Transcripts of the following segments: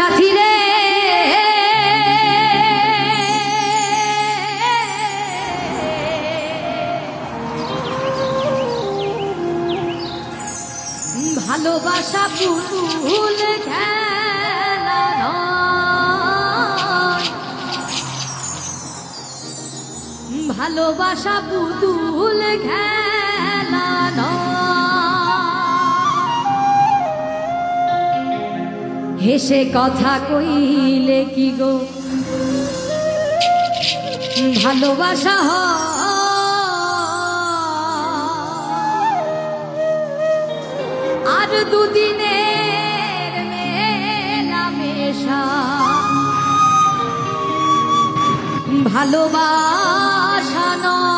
সাথী রে ভালোবাসা পুতুল খেলা নয়, ভালোবাসা পুতুল খেলা নয়। হেসে কথা কইলে কি গো ভালোবাসা হয়? আর দুদিনের মেলামেশা ভালোবাসা নয়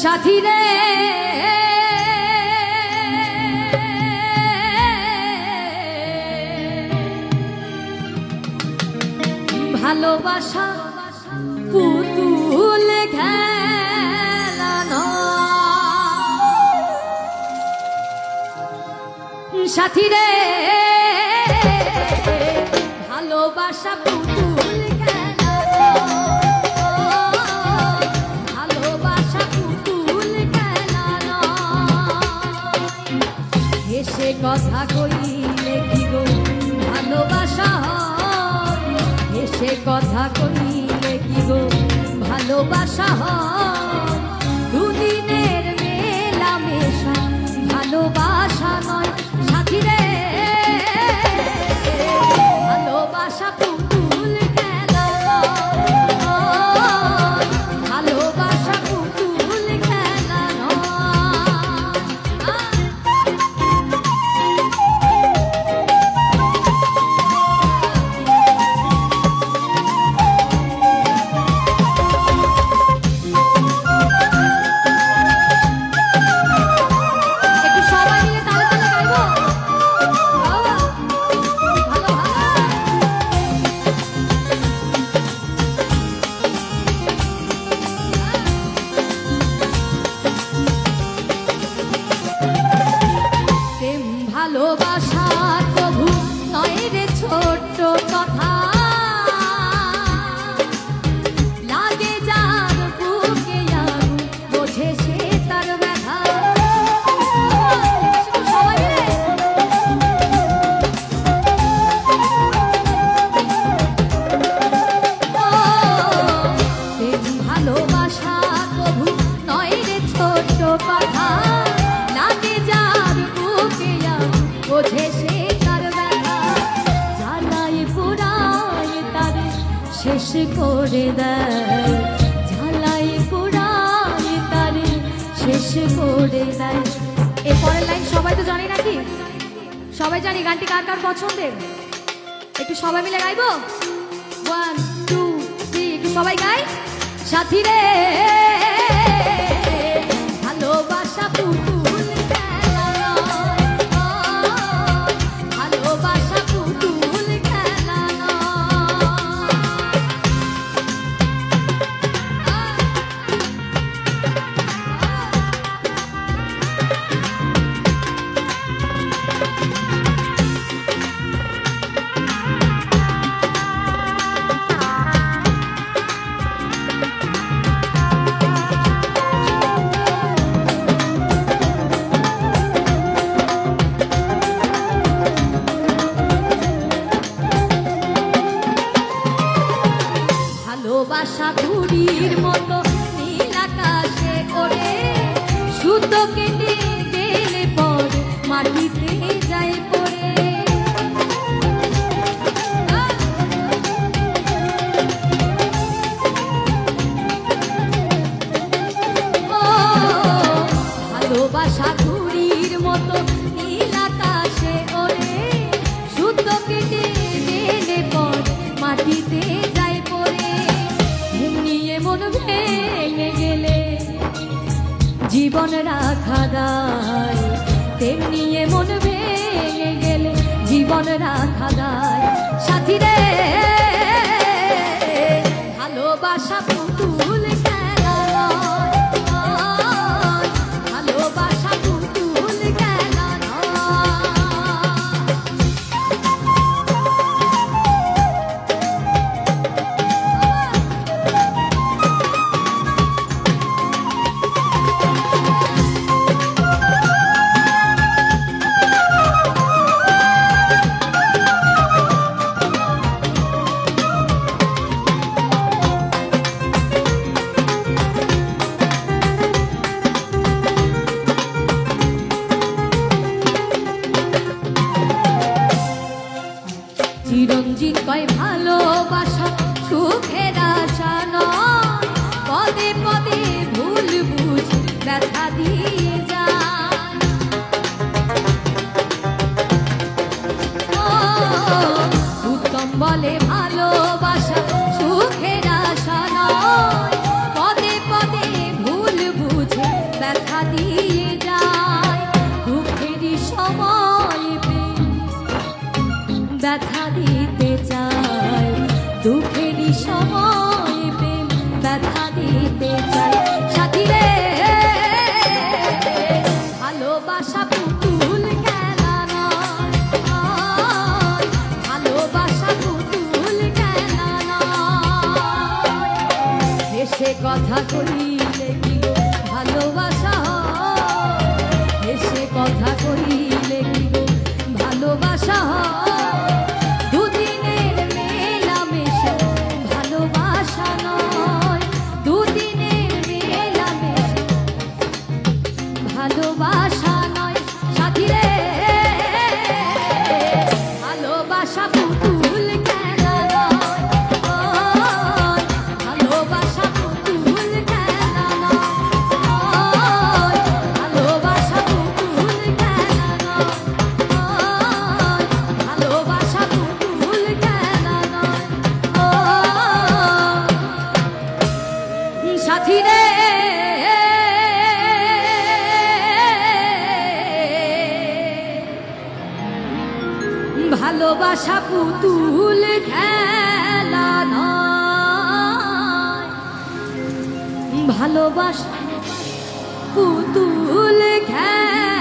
সাথী রে। ভালোবাসা পুতুল খেলা নয় সাথী রে। ভালোবাসা পুতুল খেলা নয়, ভালোবাসা পুতুল খেলা নয়। হেসে কথা কইলে কি গো ভালোবাসা হয়? হেসে কথা কইলে কি গো ভালোবাসা হয়? দুদিনের মেলামেশা ভালোবাসা নয় সাথী রে। ভালোবাসা পুতুল খেলা নয়, ভালোবাসা পুতুল খেলা নয়। একটু সবাই মিলে তালে তালে গাইবো। ভালো ভালো। প্রেম ভালোবাসা প্রভু নয় রে ছোট্ট কথা, লাগে যার বুকে আগুন বোঝে সে তার ব্যথা। সবাই মিলে। প্রেম ভালোবাসা প্রভু নয় রে ছোট্ট কথা, লাগে যার বুকে আগুন বোঝে সে তার ব্যথা। জ্বালায় পোড়ায় তারে শেষ করে দেয়, জ্বালায় পোড়ায় তারে শেষ করে দেয়। এর পরের লাইন সবাই তো জানি নাকি? সবাই জানি। গানটি কার কার পছন্দের? একটু সবাই মিলে গাইবো। 1 2 3 একটু সবাই গাই। সাথী রে ভালোবাসা পুতুল খেলা নয়, ভালোবাসা পুতুল খেলা নয়। ভালোবাসা ঘুড়ির মতো নীল আকাশে ওড়ে, সুতো কেটে গেলে পরে মাটিতে যায় পড়ে। ভালোবাসা ঘুড়ির মতো নীল আকাশে ওড়ে, সুতো কেটে গেলে পরে মাটিতে যায় পড়ে। নিয়ে মন ভেঙে গেলে জীবন রাখা দায়, তেমনি মন ভেঙে গেলে জীবন রাখা দায়। সাথী রে ভালোবাসা পুতুল খেলা নয়, ভালোবাসা পুতুল খেলা নয়। সুজিত কয় ভালোবাসা সুখের আশা নয়, পদে পদে ভুল বুঝি ব্যথা দিয়ে যায়। উত্তম বলে ভালোবাসা সুখের আশা নয়, পদে পদে ভুল বুঝে ব্যথা দিয়ে যায়। দুঃখেরই সময় ব্যথা দিতে চাই, দুঃখেরই সময় প্রেম ব্যথা দিতে চাই। সাথী রে ভালোবাসা পুতুল খেলা নয়, ভালোবাসা পুতুল খেলা নয়। হেসে কথা কইলে কি গো ভালোবাসা হয়, হেসে কথা কইলে কি গো ভালোবাসা হয়। ভালোবাসা নয় সাথী রে, ভালোবাসা পুতুল খেলা নয়, ভালোবাসা পুতুল খেলা নয়, ভালোবাসা পুতুল খেলা নয়, ভালোবাসা পুতুল খেলা নয় সাথী রে। ভালোবাসা পুতুল খেলা নয়, ভালোবাসা পুতুল খেলা।